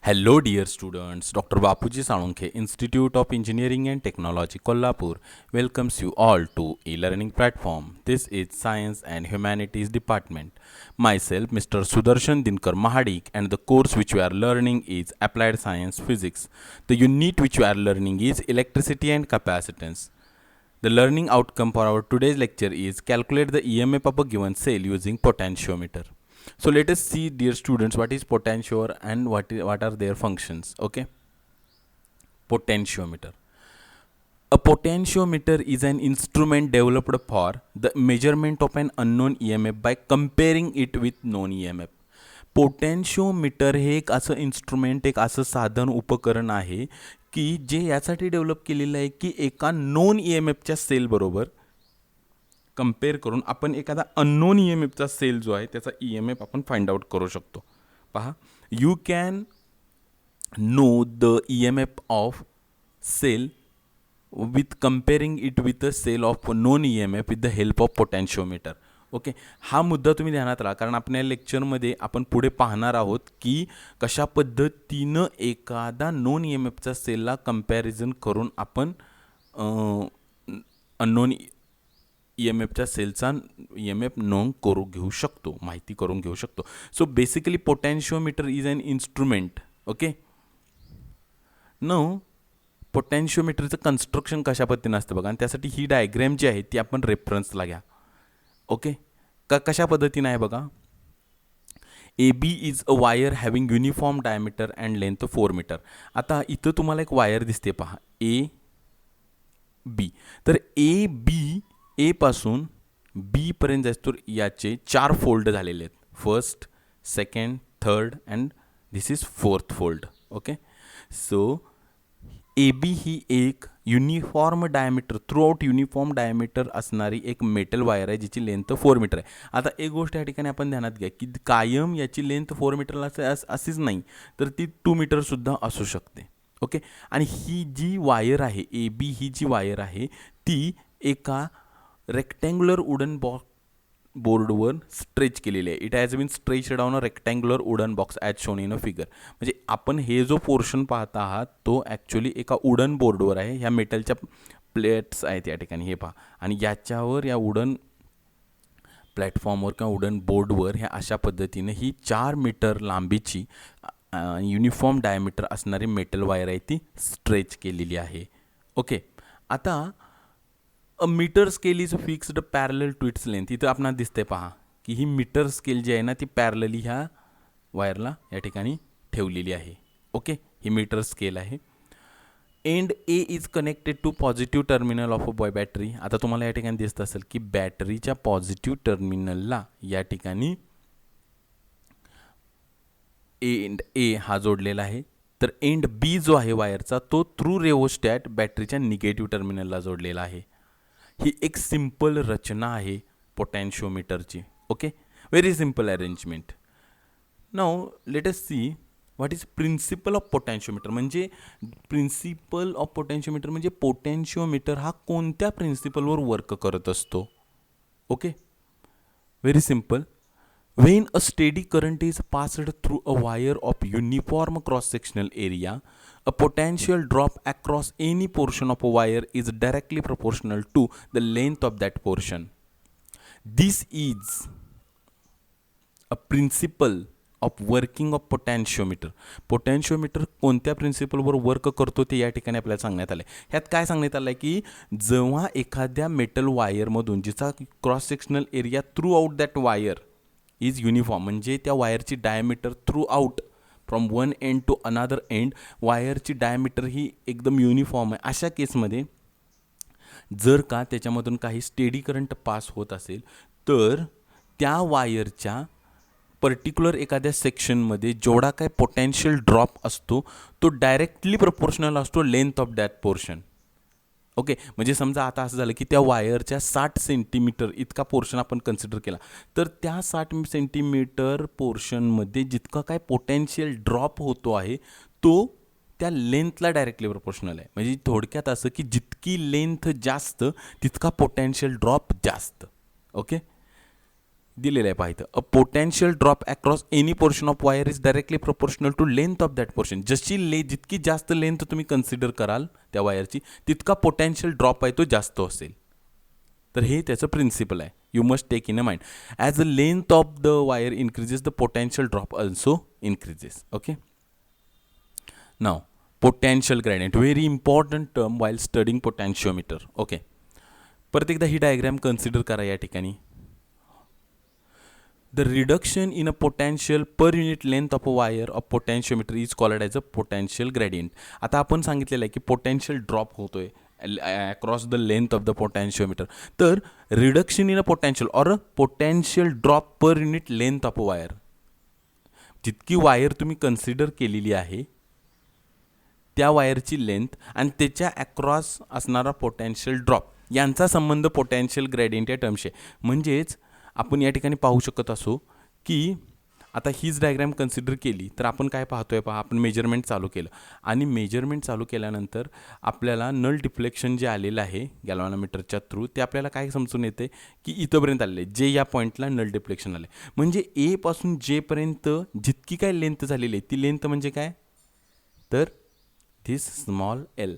Hello, dear students. Dr. Bapuji Salunkhe, Institute of Engineering and Technology, Kolhapur, welcomes you all to e-learning platform. This is Science and Humanities Department. Myself, Mr. Sudarshan Dinkar Mahadik, and the course which we are learning is Applied Science Physics. The unit which we are learning is Electricity and Capacitance. The learning outcome for our today's lecture is calculate the EMF of a given cell using potentiometer. So let us see, dear students, what is potentiometer and what are their functions. Okay, potentiometer. A potentiometer is an instrument developed for the measurement of an unknown EMF by comparing it with known EMF. Potentiometer हे एक असं instrument, एक असं साधन उपकरण आहे की जे यासाठी डेव्हलप केलेलं आहे की एका नोन ई एम एफच्या सेलबरोबर कम्पेअर करून आपण एखादा अननोन ई एम एफचा सेल जो आहे त्याचा ई एम एफ आपण फाइंड आउट करू शकतो. पहा, you can know the E M F of cell with comparing it with the cell of known EMF with the help of potentiometer. Okay, हा मुद्दा तुम्ही ध्यानात राहा, कारण आपल्या लेक्चरमध्ये आपण पुढे पाहणार आहोत की कशा पद्धतीनं एखादा नॉन ई एम एफचा सेलला कम्पॅरिझन करून आपण अननोन ई एम एफच्या सेलचा ई एम एफ नोंद करू घेऊ शकतो, माहिती करून घेऊ शकतो. So basically potentiometer is an instrument. Okay, no पोटॅन्शिओमीटरचं कन्स्ट्रक्शन कशा पद्धतीनं असतं बघा, आणि त्यासाठी ही डायग्रॅम जी आहे ती आपण रेफरन्सला घ्या. ओके, कशा पद्धतीनं आहे बघा. A B is a wire having uniform diameter and length 4 metre. आता इथं तुम्हाला एक वायर दिसते पहा, ए बी. तर ए बी, ए पासून बीपर्यंत जास्त याचे 4 फोल्ड झालेले आहेत. First, second, third and this is 4th fold. Okay, so A B ही एक uniform diameter, throughout uniform diameter असणारी एक मेटल वायर आहे जिची लेंथ 4 मीटर आहे. आता एक गोष्ट या ठिकाणी आपण ध्यानात घ्या की कायम याची लेंथ 4 मीटर अशीच नाही, तर ती 2 मीटरसुद्धा असू शकते. ओके, आणि ही जी वायर आहे, ए बी ही जी वायर आहे ती एका रेक्टँग्युलर वुडन बोर्डवर स्ट्रेच केलेली आहे. It has been stretched on a rectangular wooden box as shown in a figure. म्हणजे आपण हे जो पोर्शन पाहत आहात तो ॲक्च्युली एका वुडन बोर्डवर आहे. ह्या मेटलच्या प्लेट्स आहेत या ठिकाणी, हे पहा, आणि याच्यावर या वुडन प्लॅटफॉर्मवर किंवा वुडन बोर्डवर ह्या अशा पद्धतीने ही 4 मीटर लांबीची युनिफॉर्म डायमीटर असणारी मेटल वायर आहे ती स्ट्रेच केलेली आहे. ओके, आता a metre scale is fixed parallel to its length. इथं आपणाला दिसते पहा की ही मीटर स्केल जी आहे ना ती पॅरलली ह्या वायरला या ठिकाणी ठेवलेली आहे. ओके, ही मीटर स्केल आहे. And A is connected to positive terminal of a battery. आता तुम्हाला या ठिकाणी दिसत असेल की बॅटरीच्या पॉझिटिव्ह टर्मिनलला या ठिकाणी एंड ए हा जोडलेला आहे. तर एंड बी जो आहे वायरचा तो थ्रू रेओस्टॅट बॅटरीच्या निगेटिव्ह टर्मिनलला जोडलेला आहे. ही एक सिंपल रचना आहे पोटॅन्शिओमीटरची. Okay, very simple arrangement. Now let us see what is principle of potentiometer. म्हणजे प्रिन्सिपल ऑफ पोटॅन्शिओमीटर म्हणजे पोटॅन्शिओमीटर हा कोणत्या प्रिन्सिपलवर वर्क करत असतो. Okay, very simple. When a steady current is passed through a wire of uniform cross-sectional area, a potential drop across any portion of a wire is directly proportional to the length of that portion. This is a principle of working of potentiometer. पोटॅन्शिओमीटर कोणत्या प्रिन्सिपलवर work करतो ते या ठिकाणी आपल्याला सांगण्यात आलं आहे. ह्यात काय सांगण्यात आलं आहे की जेव्हा एखाद्या मेटल वायरमधून जिचा cross sectional area throughout that wire is uniform, म्हणजे त्या वायरची diameter throughout from one end to another end वायरची डायमीटर ही एकदम युनिफॉर्म आहे. अशा केसमध्ये जर का त्याच्यामधून काही स्टेडी करंट पास होत असेल तर त्या वायरच्या पर्टिक्युलर एखाद्या सेक्शनमध्ये जेवढा काय पोटॅन्शियल ड्रॉप असतो तो डायरेक्टली प्रपोर्शनल असतो length of that portion. Okay, म्हणजे समजा आता असं झालं की त्या वायरच्या 60 सेंटीमीटर इतका पोर्शन आपण कन्सिडर केला, तर त्या 60 सेंटीमीटर पोर्शनमध्ये जितका काय पोटॅन्शियल ड्रॉप होतो आहे तो त्या लेंथला डायरेक्टली प्रपोर्शनल आहे. म्हणजे थोडक्यात असं की जितकी लेंथ जास्त तितका पोटॅन्शियल ड्रॉप जास्त. ओके, दिलेलं आहे पाहिजे. A potential drop across any portion of wire is directly proportional to length of that portion. जितकी जास्त लेंथ तुम्ही कन्सिडर कराल त्या वायरची, तितका पोटेन्शियल ड्रॉप आहे तो जास्त असेल. तर हे त्याचं प्रिन्सिपल आहे. You must take in a mind. As a length of the wire increases the potential drop also increases. Okay. Now potential gradient, very important term while studying potentiometer. Okay. परत एकदा ही डायग्रॅम कन्सिडर करा या ठिकाणी. The reduction in a potential per unit length of a wire of potentiometer is called as a potential gradient. आता आपण सांगितलेलं आहे की पोटॅन्शियल ड्रॉप होतोय across the length of the potentiometer. तर reduction in a potential or a potential drop per unit length of a wire, जितकी wire तुम्ही consider केलेली आहे त्या वायरची लेंथ आणि त्याच्या अक्रॉस असणारा पोटॅन्शियल ड्रॉप यांचा संबंध पोटॅन्शियल ग्रेडियंट या टर्मशी. म्हणजेच आपण या ठिकाणी पाहू शकत असो की आता हीच डायग्रॅम कन्सिडर केली तर आपण काय पाहतोय पहा, आपण मेजरमेंट चालू केलं आणि मेजरमेंट चालू केल्यानंतर आपल्याला नल डिफ्लेक्शन जे आलेलं आहे गॅल्व्हॅनोमीटरच्या थ्रू ते आपल्याला काय समजून येते की इथंपर्यंत आलेलं आहे, जे या पॉईंटला नल डिफ्लेक्शन आले. म्हणजे ए पासून जेपर्यंत जितकी काय लेंथ झालेली आहे ती लेंथ म्हणजे काय, तर दिस स्मॉल एल.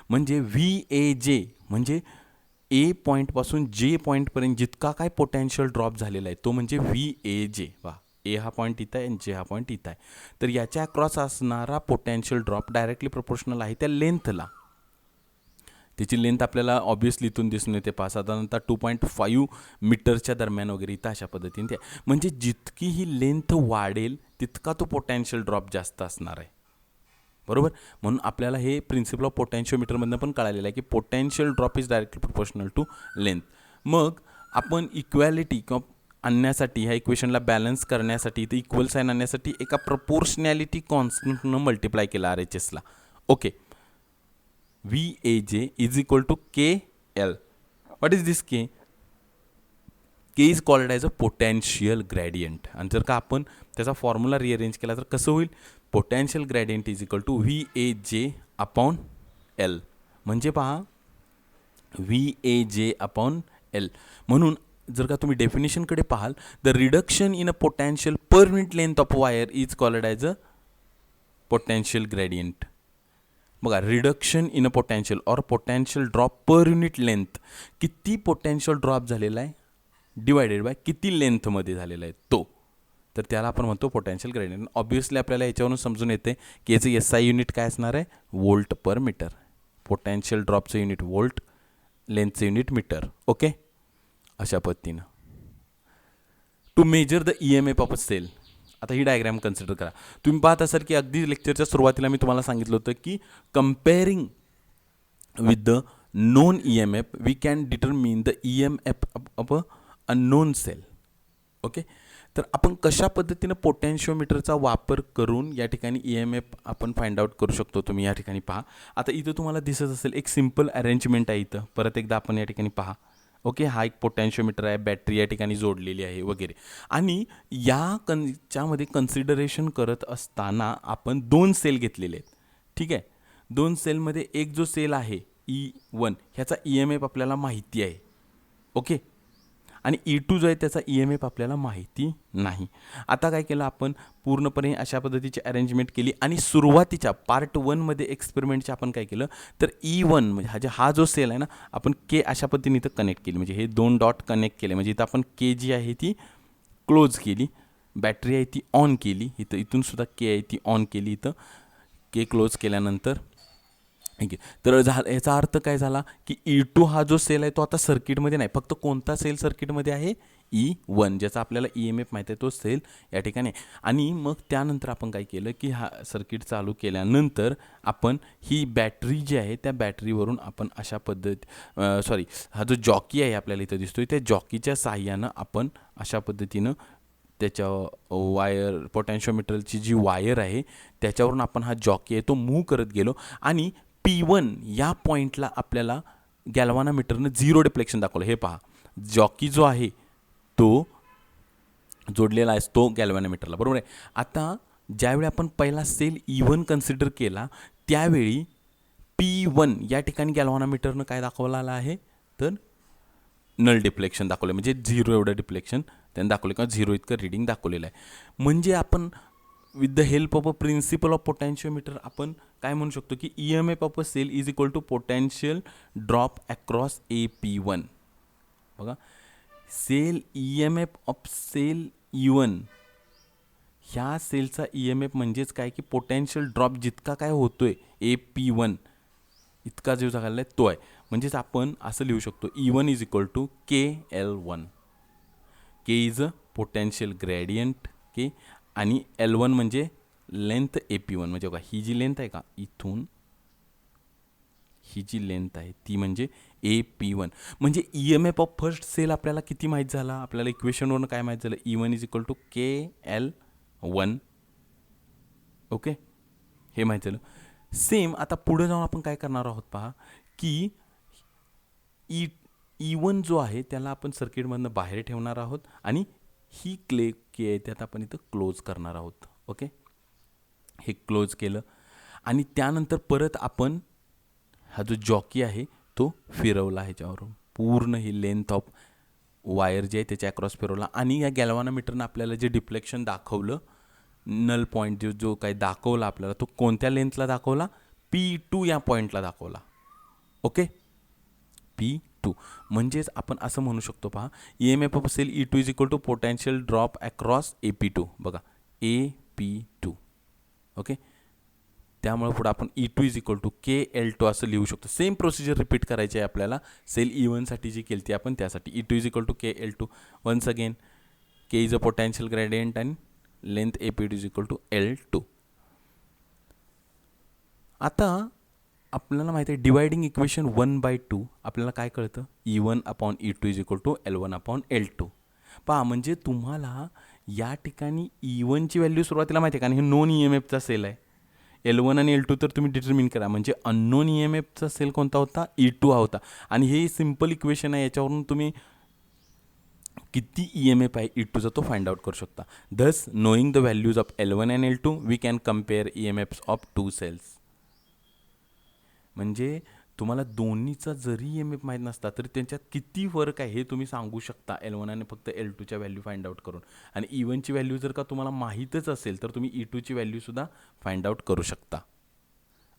म्हणजे व्ही ए जे म्हणजे ए पॉईंटपासून जे पॉईंटपर्यंत जितका काय पोटॅन्शियल ड्रॉप झालेला आहे तो म्हणजे व्ही ए जे. वा, ए हा पॉईंट इथं आहे आणि जे हा पॉईंट इथं आहे. तर याच्या अक्रॉस असणारा पोटॅन्शियल ड्रॉप डायरेक्टली प्रोपोर्शनल आहे त्या लेंथला. त्याची लेंथ आपल्याला ऑब्वियसली इथून दिसून येते साधारणतः 2.5 मीटरच्या दरम्यान वगैरे इथं अशा पद्धतीने ते. म्हणजे जितकी ही लेंथ वाढेल तितका तो पोटॅन्शियल ड्रॉप जास्त असणार आहे. बरोबर. म्हणून आपल्याला हे प्रिन्सिपल ऑफ पोटॅन्शिओमीटरमधनं पण कळालेलं आहे की potential drop is directly proportional to length. मग आपण इक्वॅलिटी किंवा आणण्यासाठी ह्या इक्वेशनला बॅलन्स करण्यासाठी इथे इक्वल साईन आणण्यासाठी एका प्रोपोर्शनॅलिटी कॉन्स्टंटनं मल्टिप्लाय केला RHSला. Okay. V A J is equal to K L. What is this K? K is called as a potential gradient. आणि जर का आपण त्याचा फॉर्म्युला रिअरेंज केला तर कसं होईल, potential gradient is equal to V A J upon L. म्हणजे पहा V A J upon L. म्हणून जर का तुम्ही डेफिनेशनकडे पाहाल, the reduction in a potential per unit length of wire is called as a potential gradient. बघा, reduction in a potential or potential drop per unit length, किती potential drop झालेला आहे डिवायडेड बाय किती लेंथमध्ये झालेला आहे तो, तर त्याला आपण म्हणतो पोटॅन्शियल ग्रेडियंट. ऑब्वियसली आपल्याला याच्यावरून समजून येते की याचं SI युनिट काय असणार आहे, वोल्ट पर मीटर. पोटॅन्शियल ड्रॉपचं युनिट वोल्ट, लेंथचं युनिट मीटर. ओके. अशा पद्धतीनं to measure the EMF of a cell. आता ही डायग्रॅम कन्सिडर करा. तुम्ही पाहत असाल की अगदी लेक्चरच्या सुरुवातीला मी तुम्हाला सांगितलं होतं की comparing with the known EMF we can determine the EMF of a unknown cell. Okay. तर आपण कशा पद्धतीनं पोटॅन्शिओमीटरचा वापर करून या ठिकाणी EMF आपण फाइंड आउट करू शकतो, तुम्ही या ठिकाणी पहा. आता इथं तुम्हाला दिसत असेल एक सिम्पल अरेंजमेंट आहे. इथं परत एकदा आपण या ठिकाणी पहा. ओके. हा एक पोटॅन्शिओमीटर आहे, बॅटरी या ठिकाणी जोडलेली आहे वगैरे. आणि याच्यामध्ये कन्सिडरेशन करत असताना आपण 2 सेल घेतलेले आहेत. ठीक आहे. 2 सेलमध्ये एक जो सेल आहे E1 ह्याचा EMF आपल्याला माहिती आहे. ओके. आणि E2 जो आहे त्याचा EMF आपल्याला माहिती नाही. आता काय केलं आपण, पूर्णपणे अशा पद्धतीची अरेंजमेंट केली आणि सुरुवातीच्या पार्ट 1मध्ये एक्सपेरिमेंटच्या आपण काय केलं तर E1 म्हणजे हा जो सेल आहे ना, आपण के अशा पद्धतीने इथं कनेक्ट केली. म्हणजे हे 2 डॉट कनेक्ट केले. म्हणजे इथं आपण के जी आहे ती क्लोज केली, बॅटरी आहे ती ऑन केली. इथून सुद्धा के आहे ती ऑन केली. इथं के क्लोज केल्यानंतर ठीक आहे. तर याचा अर्थ काय झाला की E2 हा जो सेल आहे तो आता सर्किटमध्ये नाही. फक्त कोणता सेल सर्किटमध्ये आहे, E1, ज्याचा आपल्याला EMF माहिती आहे तो सेल या ठिकाणी. आणि मग त्यानंतर आपण काय केलं की हा सर्किट चालू केल्यानंतर आपण ही बॅटरी जी आहे त्या बॅटरीवरून आपण अशा हा जो जॉकी आहे आपल्याला इथं दिसतोय त्या जॉकीच्या साहाय्यानं आपण अशा पद्धतीनं त्याच्या वायर पोटॅन्शिओमीटरची जी वायर आहे त्याच्यावरून आपण हा जॉकी आहे तो मूव्ह करत गेलो. आणि P1 या पॉईंटला आपल्याला गॅल्व्हॅनोमीटरनं 0 डिफ्लेक्शन दाखवलं. हे पहा, जॉकी जो आहे तो जोडलेला असतो गॅल्व्हॅनोमीटरला. बरोबर आहे. आता ज्यावेळी आपण पहिला सेल E1 कन्सिडर केला त्यावेळी P1 या ठिकाणी गॅल्व्हॅनोमीटरनं काय दाखवलेलं आहे तर नल डिफ्लेक्शन दाखवलं, म्हणजे 0 एवढं डिफ्लेक्शन त्यांनी दाखवलं किंवा 0 इतकं रिडिंग दाखवलेलं आहे. म्हणजे आपण with the help of a principle of potentiometer आपण काय म्हणू शकतो की EMF of a cell is equal to potential drop across AP1. बघा, sale EMF of sale E1, ह्या सेलचा EMF म्हणजेच काय की पोटॅन्शियल ड्रॉप जितका काय होतोय AP1 इतका जो झालेला आहे तो आहे. म्हणजेच आपण असं लिहू शकतो E1 is equal to KL1. K is a potential gradient K, आणि L1 म्हणजे लेंथ AP1. म्हणजे बघा, ही जी लेंथ आहे का इथून, ही जी लेंथ आहे ती म्हणजे AP1. म्हणजे EMF ऑफ फर्स्ट सेल आपल्याला किती माहीत झाला, आपल्याला इक्वेशनवरून काय माहीत झालं, E1 is equal to KL1. Okay, हे माहीत झालं. सेम आता पुढे जाऊन आपण काय करणार आहोत पहा की E1 जो आहे त्याला आपण सर्किटमधनं बाहेर ठेवणार आहोत आणि ही के आहे त्यात आपण इथं क्लोज करणार आहोत. ओके, हे क्लोज केलं आणि त्यानंतर परत आपण हा जो जॉकी आहे तो फिरवला, ह्याच्यावरून पूर्ण ही लेंथ ऑफ वायर जी आहे त्याच्या अक्रॉस फिरवला. आणि या गॅल्व्हॅनोमीटरनं आपल्याला जे डिफ्लेक्शन दाखवलं, नल पॉईंट जो काही दाखवला आपल्याला, तो कोणत्या लेंथला दाखवला, P2 या पॉईंटला दाखवला. Okay, P2. म्हणजेच आपण असं म्हणू शकतो पहा, EMF of cell E2 is equal to potential drop across AP2. बघा, AP2. ओके, त्यामुळे पुढे आपण E2 is equal to KL2 असं लिहू शकतो. सेम प्रोसिजर रिपीट करायची आहे आपल्याला सेल E1 साठी जी केली ती आपण त्यासाठी. E2 is equal to KL2. Once again K is a potential gradient and length AP2 is equal to L2. आता आपल्याला माहिती आहे डिवायडिंग इक्वेशन 1/2 आपल्याला काय कळतं, E1 upon E2 is equal to L1 upon L2. पहा, म्हणजे तुम्हाला या ठिकाणी E1ची व्हॅल्यू सुरुवातीला माहिती आहे, कारण हे नॉन EMFचा सेल आहे. L1 आणि L2 तर तुम्ही डिटर्मिन करा. म्हणजे अननोन EMFचा सेल कोणता होता, E2 हा होता. आणि हे सिम्पल इक्वेशन आहे, याच्यावरून तुम्ही किती EMF आहे E2चा तो फाइंड आउट करू शकता. Thus knowing the values of L1 and L2 we can compare EMFs of two cells. म्हणजे तुम्हाला दोन्हीचा जरी EMF माहीत नसता तरी त्यांच्यात किती फरक आहे हे तुम्ही सांगू शकता L1 आणि फक्त L2च्या व्हॅल्यू फाइंड आउट करून. आणि E1ची व्हॅल्यू जर का तुम्हाला माहीतच असेल तर तुम्ही E2ची व्हॅल्यूसुद्धा फाइंड आउट करू शकता.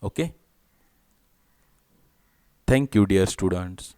Okay, thank you dear students.